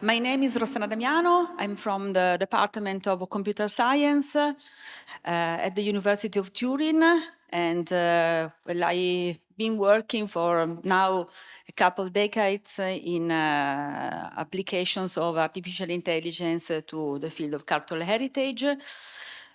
My name is Rossana Damiano. I'm from the Department of Computer Science at the University of Turin. And I've been working for now a couple decades in applications of artificial intelligence to the field of cultural heritage.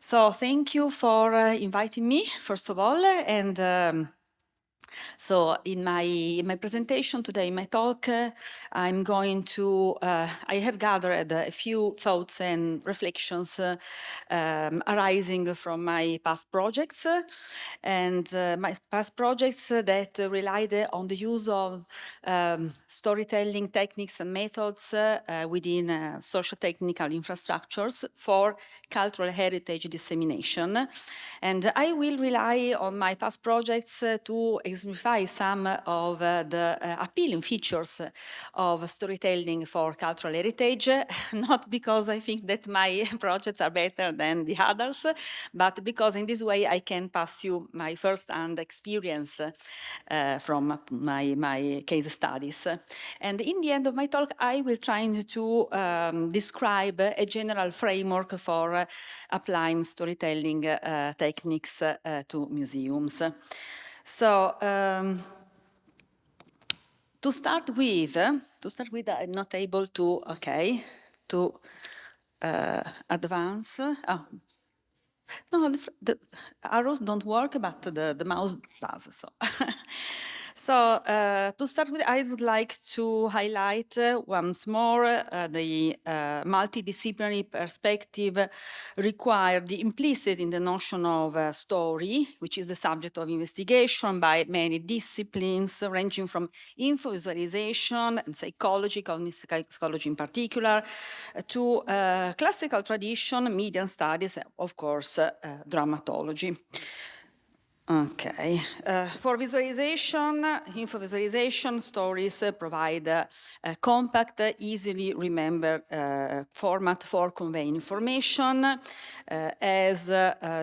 So thank you for inviting me, first of all. And so in my presentation today, in my talk, I'm going to, I have gathered a few thoughts and reflections arising from my past projects and my past projects that relied on the use of storytelling techniques and methods within social technical infrastructures for cultural heritage dissemination. And I will rely on my past projects to exemplify some of the appealing features of storytelling for cultural heritage, not because I think that my projects are better than the others, but because in this way I can pass you my first-hand experience from my case studies. And in the end of my talk, I will try to describe a general framework for applying storytelling techniques to museums. So to start with, I'm not able to advance. Oh. No, the arrows don't work, but the mouse does. So, to start with, I would like to highlight once more the multidisciplinary perspective required, implicit in the notion of story, which is the subject of investigation by many disciplines, ranging from info visualization and psychology, cognitive psychology in particular, to classical tradition, media studies, of course, dramatology. Okay. For visualization, info visualization, stories provide a compact, easily remembered format for conveying information. As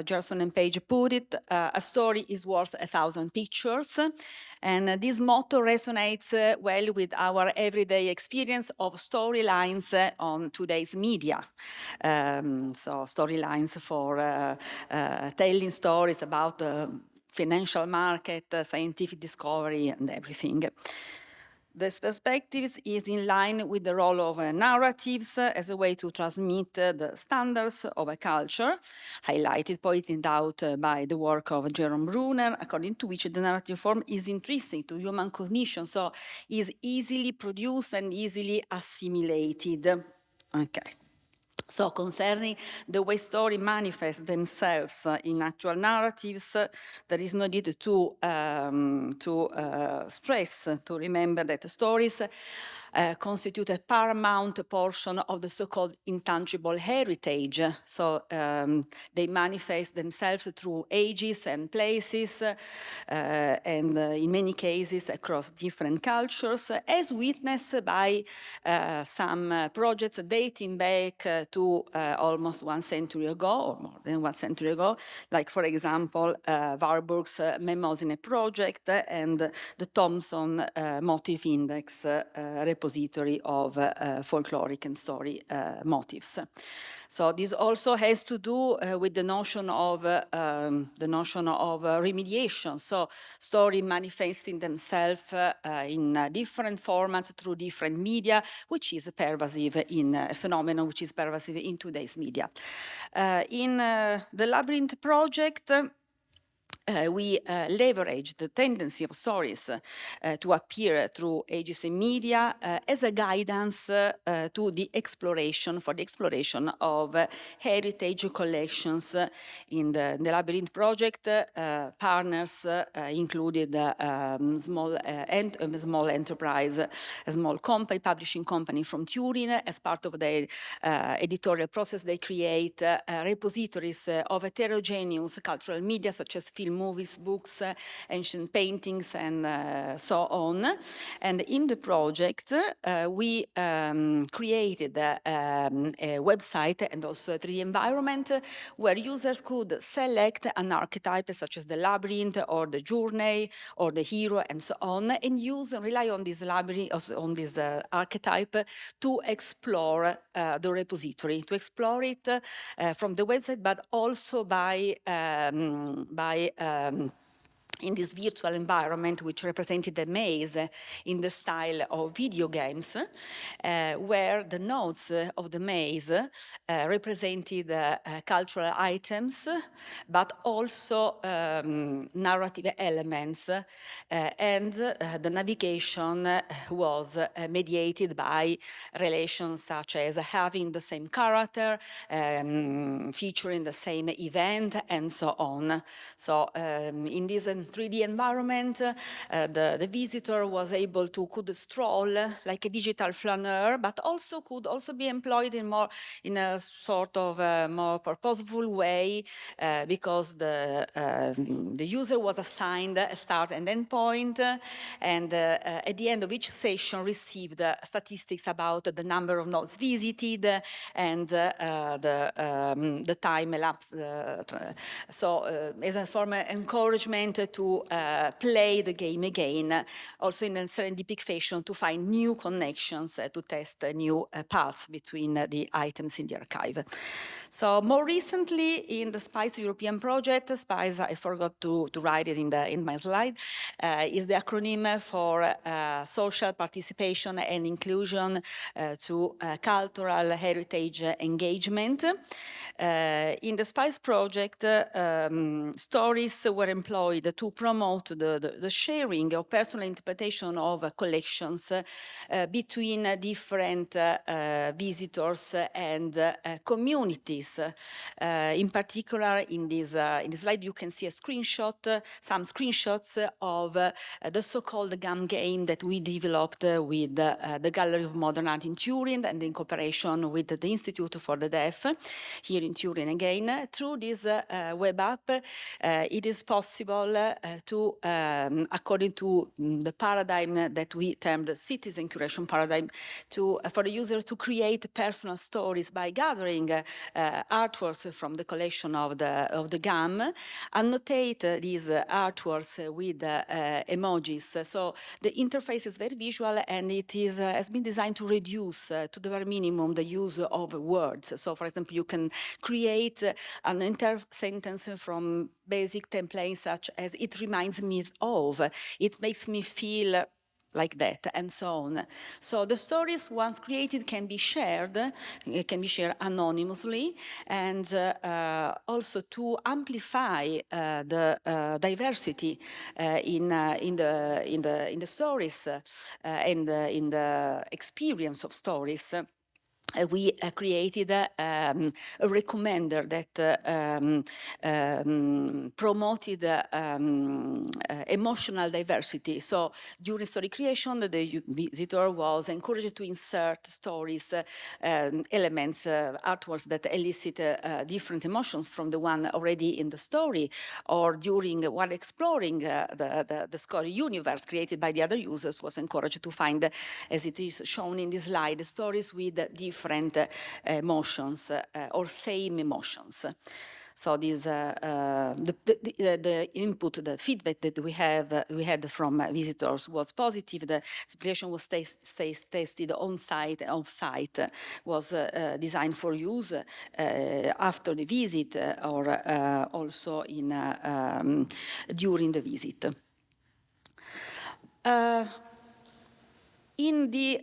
Gerson and Page put it, a story is worth 1,000 pictures. And this motto resonates well with our everyday experience of storylines on today's media. So storylines for telling stories about financial market, scientific discovery, and everything. This perspective is in line with the role of narratives as a way to transmit the standards of a culture, highlighted, pointed out by the work of Jerome Bruner, according to which the narrative form is intrinsic to human cognition, so is easily produced and easily assimilated. Okay. So concerning the way stories manifest themselves in actual narratives, there is no need to stress, to remember that stories constitute a paramount portion of the so-called intangible heritage. So they manifest themselves through ages and places, and in many cases across different cultures, as witnessed by some projects dating back to almost 1 century ago, or more than 1 century ago, like, for example, Warburg's Mnemosyne project and the Thomson Motif Index repository of folkloric and story motifs. So this also has to do with the notion of remediation. So story manifesting themselves in different formats through different media, which is pervasive in a phenomenon which is pervasive in today's media. In the Labyrinth project, we leverage the tendency of stories to appear through ages and media as a guidance to the exploration of heritage collections. In the Labyrinth project, partners included small enterprise, a small company, publishing company from Turin. As part of their editorial process, they create repositories of heterogeneous cultural media such as film, movies, books, ancient paintings, and so on. And in the project, we created a website and also a 3D environment where users could select an archetype such as the labyrinth or the journey or the hero and so on, and use and rely on this labyrinth, on this archetype to explore the repository, to explore it from the website, but also by in this virtual environment, which represented a maze in the style of video games, where the nodes of the maze represented cultural items, but also narrative elements, and the navigation was mediated by relations such as having the same character, featuring the same event, and so on. So in this 3D environment, the visitor was able to could stroll like a digital flaneur, but also could also be employed in a sort of more purposeful way, because the user was assigned a start and end point, and at the end of each session received statistics about the number of nodes visited and the time elapsed. So as a form of encouragement to play the game again, also in a serendipitous fashion, to find new connections, to test new paths between the items in the archive. So more recently, in the SPICE European project, SPICE, I forgot to write it in my slide, is the acronym for Social Participation and Inclusion to Cultural Heritage Engagement. In the SPICE project, stories were employed to promote the sharing of personal interpretation of collections between different visitors and communities. In particular, in this slide, you can see some screenshots of the so-called GAM game that we developed with the Gallery of Modern Art in Turin and in cooperation with the Institute for the Deaf here in Turin again. Through this web app, it is possible to, according to the paradigm that we termed the citizen curation paradigm, for the user to create personal stories by gathering artworks from the collection of the GAM, annotate these artworks with emojis. So the interface is very visual, and it has been designed to reduce to the very minimum the use of words. So for example, you can create an entire sentence from basic templates such as "it reminds me of," "it makes me feel like that," and so on. So the stories, once created, can be shared anonymously, and also to amplify the diversity in the stories and in the experience of stories. We created a recommender that promoted emotional diversity. So during story creation, the visitor was encouraged to insert stories, elements, artworks that elicit different emotions from the one already in the story, or while exploring the story universe created by the other users, was encouraged to find, as it is shown in this slide, stories with different emotions or same emotions. So this the input, the feedback that we had from visitors was positive. The simulation was tested on site, off-site, was designed for use after the visit or also during the visit. In the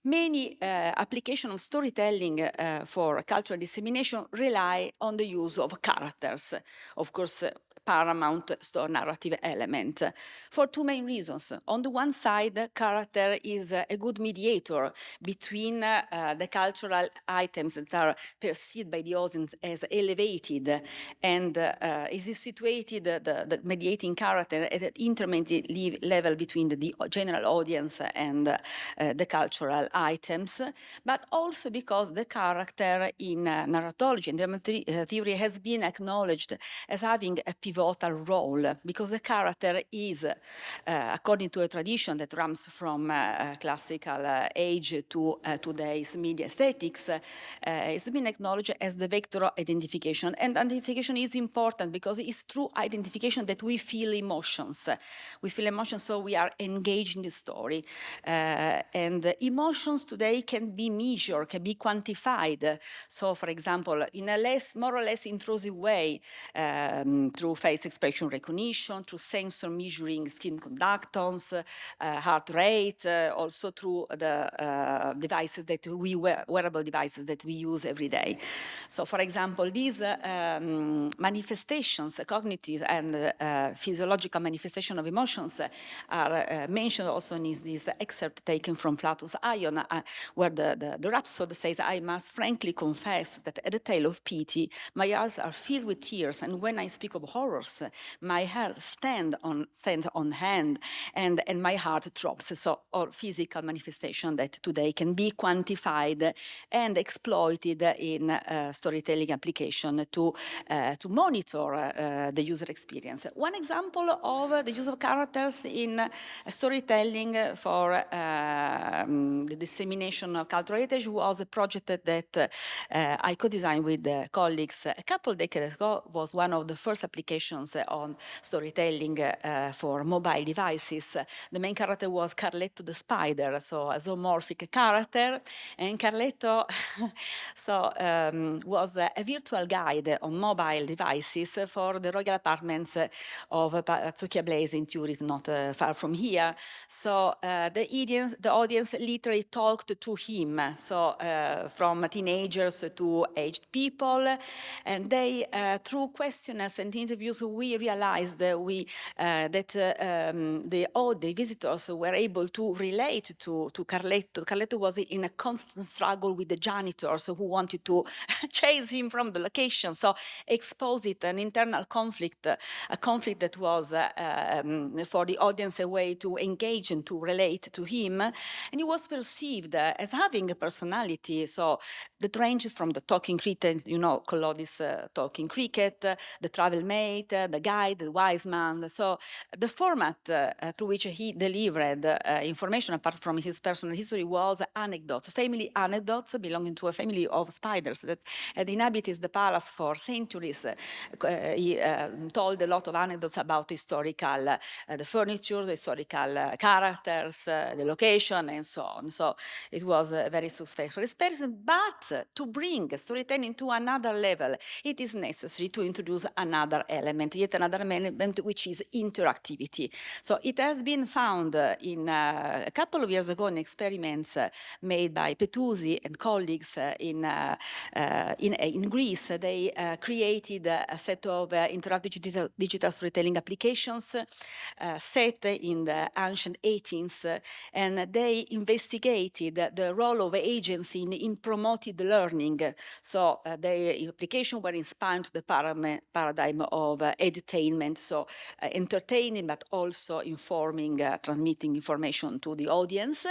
many applications of storytelling for cultural dissemination rely on the use of characters. Of course, paramount narrative element for two main reasons. On the one side, character is a good mediator between the cultural items that are perceived by the audience as elevated and is situated, the mediating character, at an intermediate level between the general audience and the cultural items, but also because the character in narratology and drama theory has been acknowledged as having a pivotal role, because the character is, according to a tradition that runs from classical age to today's media aesthetics, has been acknowledged as the vector of identification. And identification is important because it's through identification that we feel emotions. We feel emotions, so we are engaged in the story. And emotions today can be measured, can be quantified. So, for example, in a more or less intrusive way, through face expression recognition, through sensor measuring skin conductance, heart rate, also through the devices that we wearable devices that we use every day. So, for example, these manifestations, cognitive and physiological manifestation of emotions, are mentioned also in this excerpt taken from Plato's Ion, where the rhapsode says, "I must frankly confess that at the tale of pity, my eyes are filled with tears, and when I speak of horrors, my hair stands on hand, and my heart drops." So, or physical manifestation that today can be quantified and exploited in storytelling application to monitor the user experience. One example of the use of characters in storytelling for the dissemination of cultural heritage was a project that I co-designed with colleagues a couple of decades ago. Was one of the first applications on storytelling for mobile devices. The main character was Carletto the spider, so a zoomorphic character, and Carletto was a virtual guide on mobile devices for the royal apartments of Palazzo Chiablese in Turin, not far from here. So the audience literally talked to him, so from teenagers to aged people, and they, through questionnaires and interviews, we realized that the visitors were able to relate to Carletto. Carletto was in a constant struggle with the janitors who wanted to chase him from the location, so exposed it an internal conflict, a conflict that was for the audience a way to engage and to relate to him, and he was perceived as having a personality. So that ranged from the talking cricket, Collodi's talking cricket, the travel mate, the guide, the wise man. So the format through which he delivered information apart from his personal history was anecdotes, family anecdotes belonging to a family of spiders that had inhabited the palace for centuries. He told a lot of anecdotes about historical, the furniture, the historical characters, the location, and so on. So it was a very successful experience. But to bring storytelling to another level, it is necessary to introduce another element, yet another element, which is interactivity. So it has been found in a couple of years ago in experiments made by Petuzzi and colleagues in Greece. They created a set of interactive digital storytelling applications set in the ancient 18th, and they investigated the role of agency in promoted learning. So their applications were inspired to the paradigm of edutainment, so entertaining but also informing, transmitting information to the audience.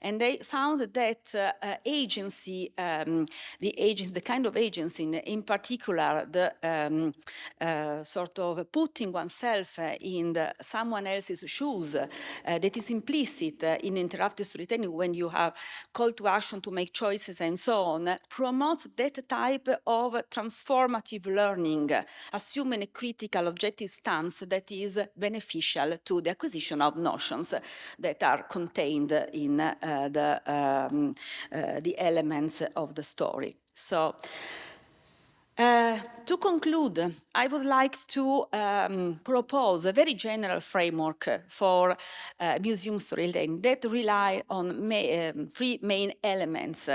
And they found that agency, the kind of agency, in particular, the sort of putting oneself in someone else's shoes, that is implicit in interactive storytelling when you have call to action to make choices and so on, promotes that type of transformative learning, assuming a critical objective stance that is beneficial to the acquisition of notions that are contained in the elements of the story. So To conclude, I would like to propose a very general framework for museum storytelling that rely on three main elements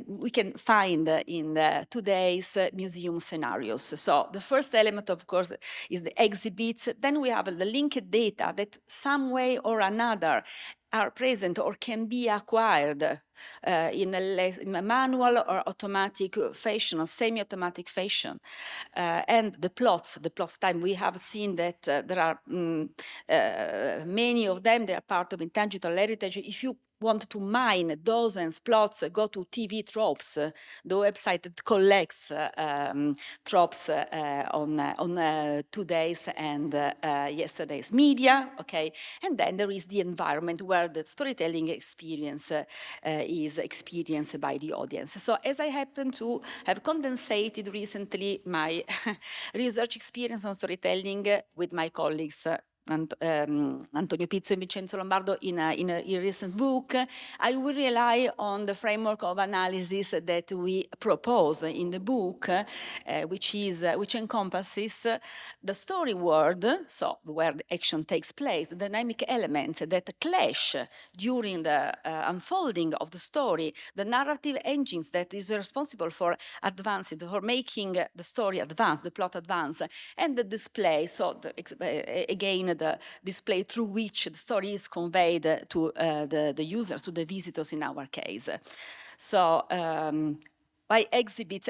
we can find in today's museum scenarios. So the first element, of course, is the exhibits. Then we have the linked data that some way or another are present or can be acquired in a manual or automatic fashion or semi-automatic fashion. And the plots time, we have seen that there are many of them, they are part of intangible heritage. If you want to mine dozens plots, go to TV Tropes, the website that collects tropes on today's and yesterday's media, okay? And then there is the environment where the storytelling experience is experienced by the audience. So as I happen to have condensated recently my research experience on storytelling with my colleagues Antonio Pizzo and Vincenzo Lombardo in a recent book, I will rely on the framework of analysis that we propose in the book, which encompasses the story world, so where the action takes place, the dynamic elements that clash during the unfolding of the story, the narrative engines that is responsible for advancing, for making the story advance, the plot advance, and the display, so again, the display through which the story is conveyed to the users, to the visitors in our case. So by exhibits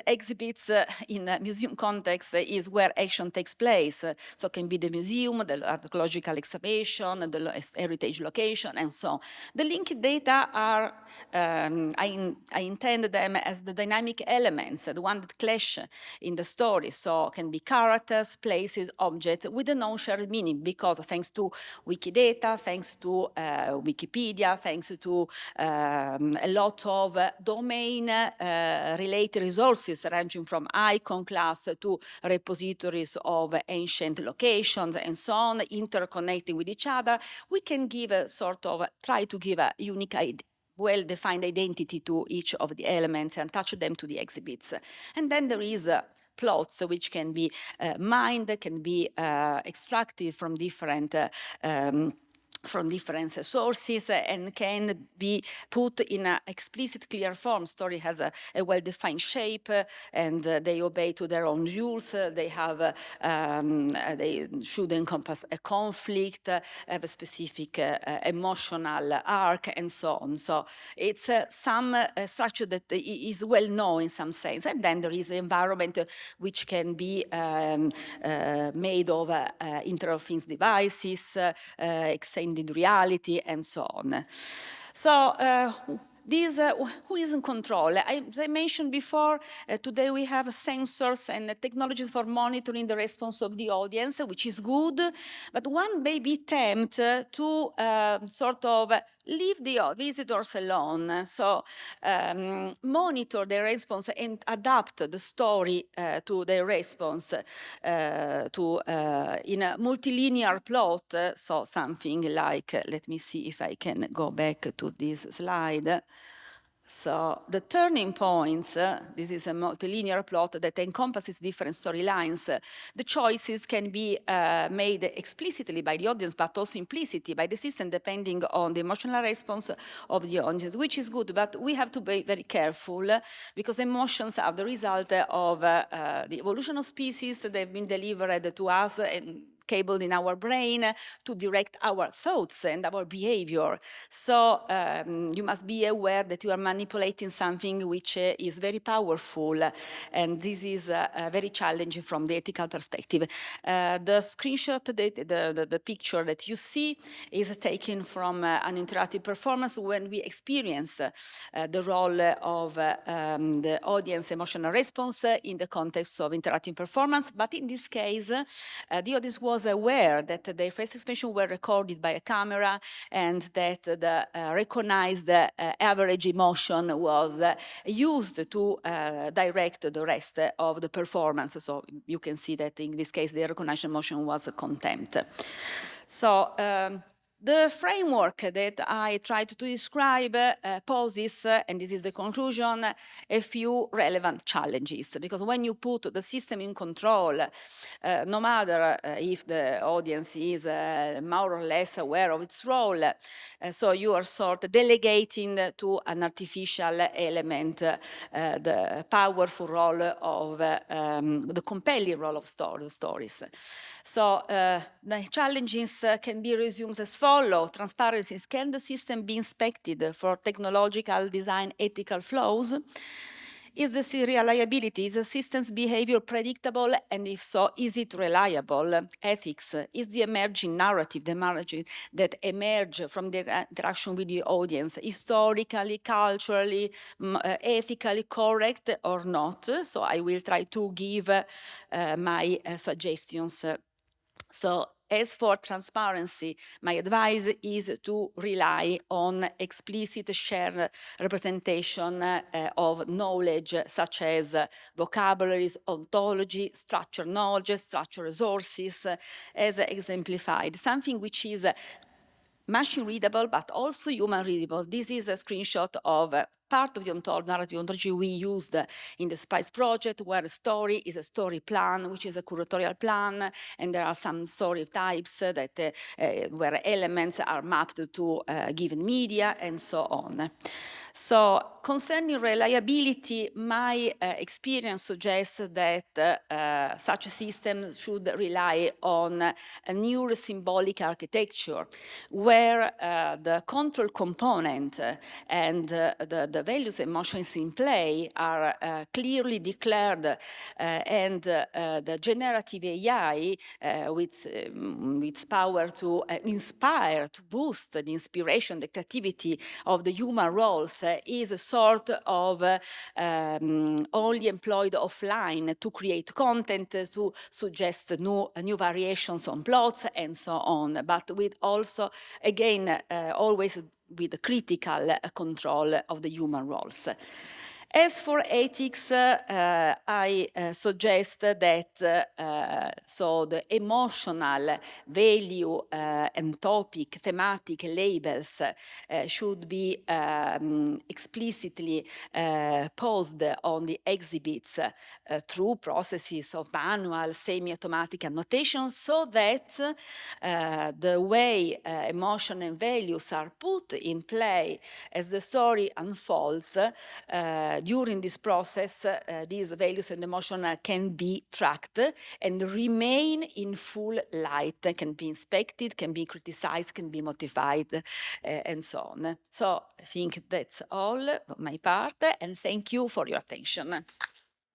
in a museum context is where action takes place. So it can be the museum, the archaeological excavation, the heritage location, and so on. The linked data are, I intend them as the dynamic elements, the one that clash in the story. So it can be characters, places, objects with a non-shared meaning, because thanks to Wikidata, thanks to Wikipedia, thanks to a lot of domain related resources ranging from icon class to repositories of ancient locations and so on, interconnecting with each other, we can give a sort of, try to give a unique well-defined identity to each of the elements and attach them to the exhibits. And then there is plots which can be mined, can be extracted from different sources and can be put in an explicit, clear form. Story has a well-defined shape and they obey to their own rules. They have, they should encompass a conflict, have a specific emotional arc, and so on. So it's some structure that is well known in some sense. And then there is the environment which can be made of Internet of Things devices, extended reality, and so on. So who is in control? As I mentioned before, today we have sensors and technologies for monitoring the response of the audience, which is good, but one may be tempted to sort of leave the visitors alone. So monitor their response and adapt the story to their response in a multilinear plot. So something like, let me see if I can go back to this slide. So the turning points, this is a multilinear plot that encompasses different storylines. The choices can be made explicitly by the audience, but also implicitly by the system, depending on the emotional response of the audience, which is good, but we have to be very careful because emotions are the result of the evolution of species. They've been delivered to us and cabled in our brain to direct our thoughts and our behavior. So you must be aware that you are manipulating something which is very powerful, and this is very challenging from the ethical perspective. The screenshot, the picture that you see is taken from an interactive performance when we experience the role of the audience emotional response in the context of interactive performance. But in this case, the audience was aware that their face expression were recorded by a camera and that the recognized average emotion was used to direct the rest of the performance. So you can see that in this case, the recognized emotion was contempt. So The framework that I tried to describe poses, and this is the conclusion, a few relevant challenges. Because when you put the system in control, no matter if the audience is more or less aware of its role, so you are sort of delegating to an artificial element the powerful role of the compelling role of stories. So the challenges can be resumed as follows. Transparency. Can the system be inspected for technological design ethical flaws? Is the reliability, is the system's behavior predictable, and if so, is it reliable? Ethics, is the emerging narrative, the narrative that emerge from the interaction with the audience, historically, culturally, ethically correct or not? So I will try to give my suggestions. So as for transparency, my advice is to rely on explicit shared representation of knowledge, such as vocabularies, ontology, structured knowledge, structured resources, as exemplified. Something which is machine readable, but also human readable. This is a screenshot of part of the narrative ontology we used in the SPICE project, where a story is a story plan, which is a curatorial plan, and there are some story types that where elements are mapped to given media, and so on. So concerning reliability, my experience suggests that such a system should rely on a neurosymbolic architecture, where the control component and the values and emotions in play are clearly declared, and the generative AI with its power to inspire, to boost the inspiration, the creativity of the human roles is a sort of only employed offline to create content, to suggest new variations on plots, and so on, but with also, again, always with the critical control of the human roles. As for ethics, I suggest that so the emotional value and topic, thematic labels should be explicitly posed on the exhibits through processes of manual, semi-automatic annotation, so that the way emotion and values are put in play as the story unfolds, during this process, these values and emotion can be tracked and remain in full light, can be inspected, can be criticized, can be modified, and so on. So I think that's all on my part, and thank you for your attention.